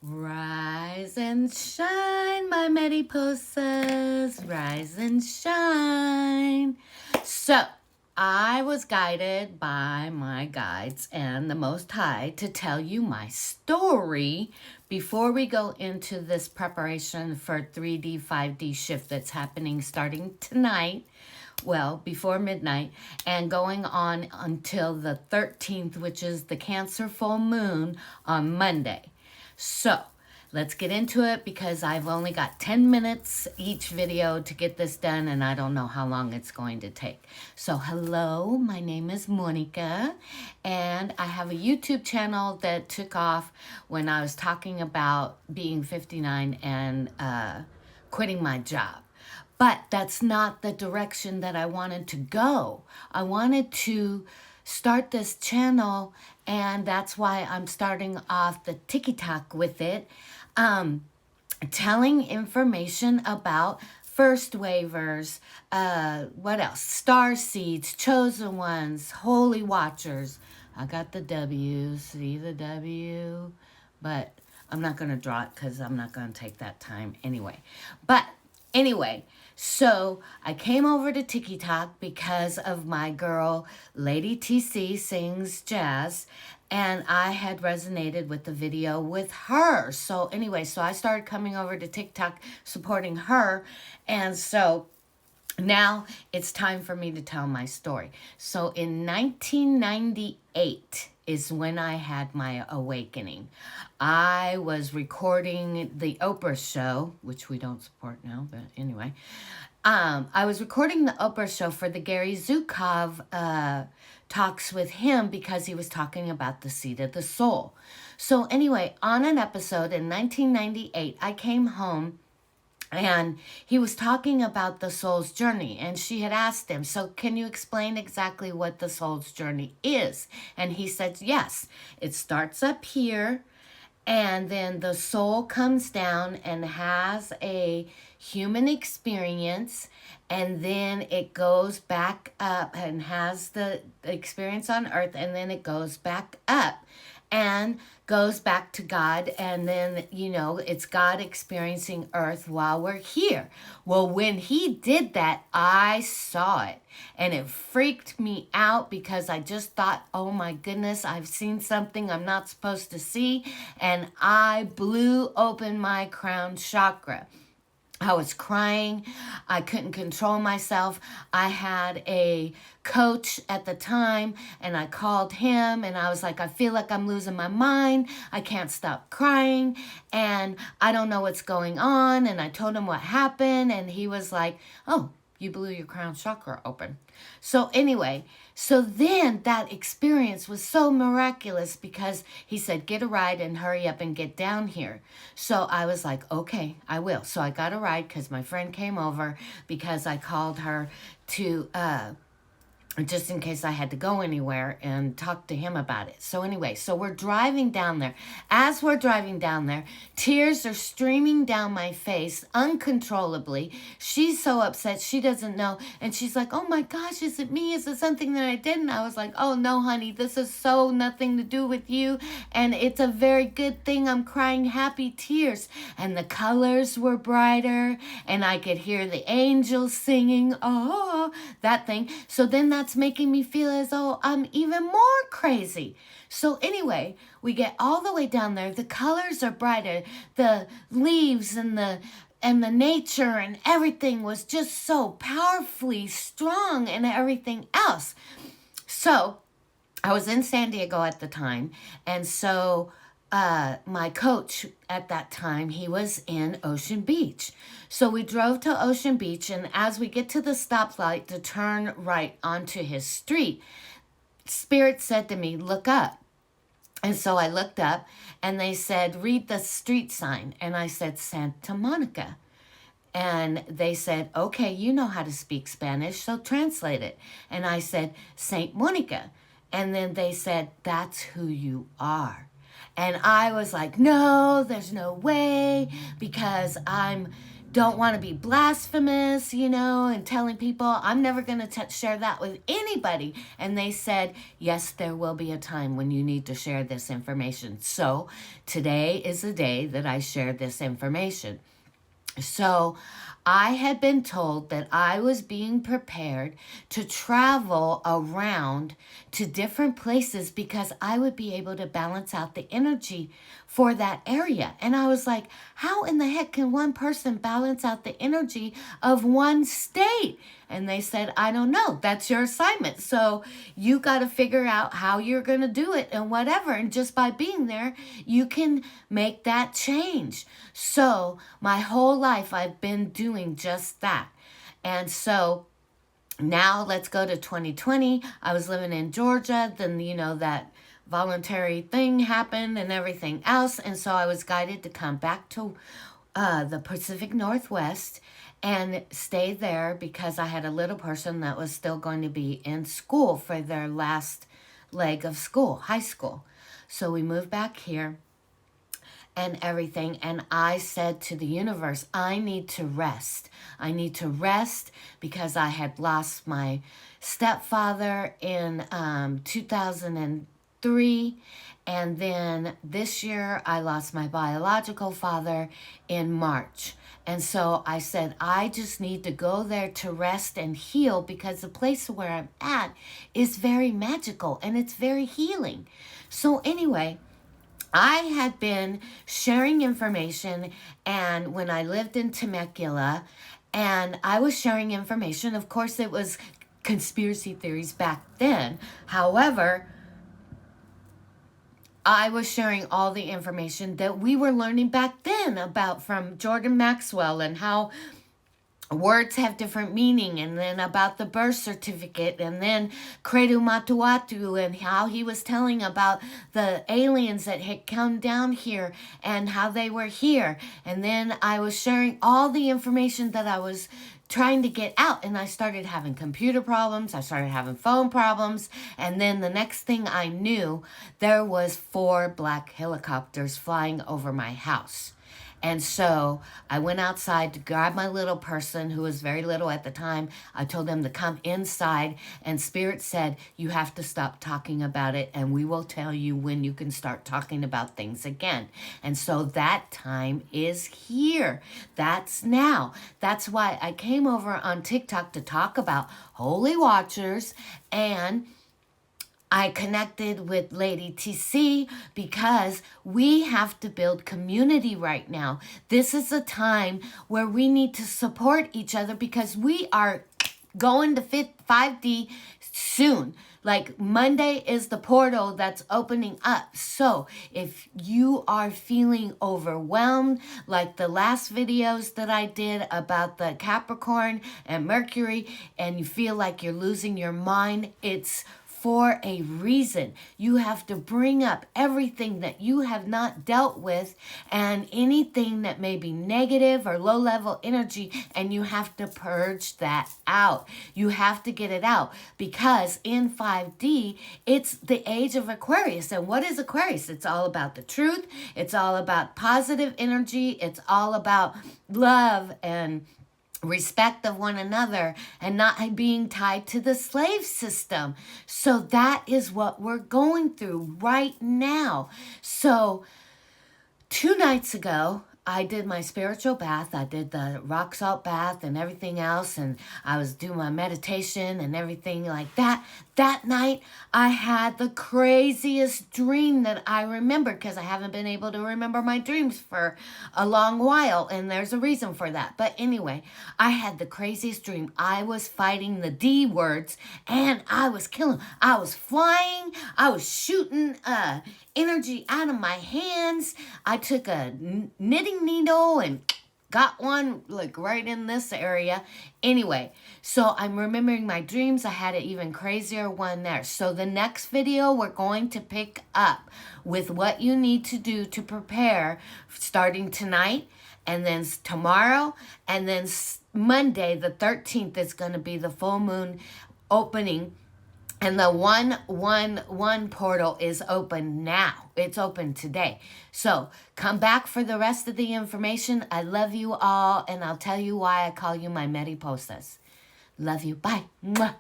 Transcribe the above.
Rise and shine, my mariposas, rise and shine. So, I was guided by my guides and the Most High to tell you my story before we go into this preparation for 3D, 5D shift that's happening starting tonight. Well, before midnight and going on until the 13th, which is the Cancer full moon on Monday. So, let's get into it because I've only got 10 minutes each video to get this done and I don't know how long it's going to take. So, hello, my name is Monica and I have a YouTube channel that took off when I was talking about being 59 and quitting my job. But that's not the direction that I wanted to go. I wanted to start this channel, and that's why I'm starting off the TikTok with it, telling information about first waivers, what else? Star seeds, chosen ones, holy watchers. I got the W, see the W, but I'm not going to draw it because I'm not going to take that time anyway. But anyway, so I came over to TikTok because of my girl, Lady TC Sings Jazz, and I had resonated with the video with her. So anyway, so I started coming over to TikTok supporting her, and so now it's time for me to tell my story. So in 1998 is when I had my awakening. I was recording the Oprah show, which we don't support now, but anyway. I was recording the Oprah show for the Gary Zukov talks with him because he was talking about the seed of the soul. So anyway, on an episode in 1998, I came home and he was talking about the soul's journey. And she had asked him, so can you explain exactly what the soul's journey is? And he said, yes, it starts up here. And then the soul comes down and has a human experience. And then it goes back up and has the experience on earth. And then it goes back up and goes back to God, and then, you know, it's God experiencing earth while we're here. Well, when he did that, I saw it, and it freaked me out because I just thought, oh my goodness, I've seen something I'm not supposed to see, and I blew open my crown chakra. I was crying. I couldn't control myself. I had a coach at the time and I called him and I was like, I feel like I'm losing my mind. I can't stop crying and I don't know what's going on. And I told him what happened and he was like, oh, you blew your crown chakra open. So anyway, so then that experience was so miraculous because he said, get a ride and hurry up and get down here. So I was like, okay, I will. So I got a ride because my friend came over because I called her to, just in case I had to go anywhere and talk to him about it. So anyway, so we're driving down there. As we're driving down there, tears are streaming down my face uncontrollably. She's so upset. She doesn't know. And she's like, oh my gosh, is it me? Is it something that I did? And I was like, oh no, honey, this is so nothing to do with you. And it's a very good thing. I'm crying happy tears. And the colors were brighter. And I could hear the angels singing, oh, that thing. So then that's making me feel as though I'm even more crazy. So anyway, we get all the way down there. The colors are brighter. The leaves and the nature and everything was just so powerfully strong and everything else. So I was in San Diego at the time. And so my coach at that time, he was in Ocean Beach. So we drove to Ocean Beach, and as we get to the stoplight to turn right onto his street, Spirit said to me, look up. And so I looked up, and they said, read the street sign. And I said, Santa Monica. And they said, okay, you know how to speak Spanish, so translate it. And I said, Saint Monica. And then they said, that's who you are. And I was like, no, there's no way, because I'm don't want to be blasphemous, you know, and telling people I'm never going to share that with anybody. And they said, yes, there will be a time when you need to share this information. So today is the day that I share this information. So I had been told that I was being prepared to travel around to different places because I would be able to balance out the energy for that area. And I was like, how in the heck can one person balance out the energy of one state? And they said, I don't know. That's your assignment. So you got to figure out how you're going to do it and whatever. And just by being there, you can make that change. So my whole life, I've been doing just that. And so now let's go to 2020. I was living in Georgia. Then, you know, that voluntary thing happened and everything else. And so I was guided to come back to the Pacific Northwest and stay there because I had a little person that was still going to be in school for their last leg of school, high school. So we moved back here and everything. And I said to the universe, I need to rest. I need to rest because I had lost my stepfather in 2003. And then this year I lost my biological father in March. And so I said, I just need to go there to rest and heal because the place where I'm at is very magical and it's very healing. So anyway, I had been sharing information, and when I lived in Temecula, and I was sharing information, of course it was conspiracy theories back then. However, I was sharing all the information that we were learning back then about from Jordan Maxwell and how words have different meaning, and then about the birth certificate, and then Credu Matuatu and how he was telling about the aliens that had come down here and how they were here. And then I was sharing all the information that I was trying to get out, and I started having computer problems, I started having phone problems, and then the next thing I knew, there was 4 black helicopters flying over my house. And so I went outside to grab my little person, who was very little at the time. I told them to come inside, and Spirit said, you have to stop talking about it, and we will tell you when you can start talking about things again. And so that time is here. That's now. That's why I came over on TikTok to talk about Holy Watchers, and I connected with Lady TC because we have to build community right now. This is a time where we need to support each other because we are going to 5D soon. Like Monday is the portal that's opening up. So if you are feeling overwhelmed, like the last videos that I did about the Capricorn and Mercury, and you feel like you're losing your mind, it's for a reason. You have to bring up everything that you have not dealt with and anything that may be negative or low level energy, and you have to purge that out. You have to get it out because in 5D, it's the age of Aquarius. And what is Aquarius? It's all about the truth. It's all about positive energy. It's all about love and respect of one another and not being tied to the slave system. So that is what we're going through right now. So 2 nights ago, I did my spiritual bath. I did the rock salt bath and everything else, and I was doing my meditation and everything like that. That night, I had the craziest dream that I remember because I haven't been able to remember my dreams for a long while, and there's a reason for that. But anyway, I had the craziest dream. I was fighting the D words, and I was killing. I was flying. I was shooting energy out of my hands. I took a knitting needle and got one like right in this area. Anyway, so I'm remembering my dreams. I had an even crazier one there. So the next video, we're going to pick up with what you need to do to prepare starting tonight, and then tomorrow, and then Monday the 13th is going to be the full moon opening. And the 111 portal is open now. It's open today. So come back for the rest of the information. I love you all, and I'll tell you why I call you my mariposas. Love you. Bye. Mwah.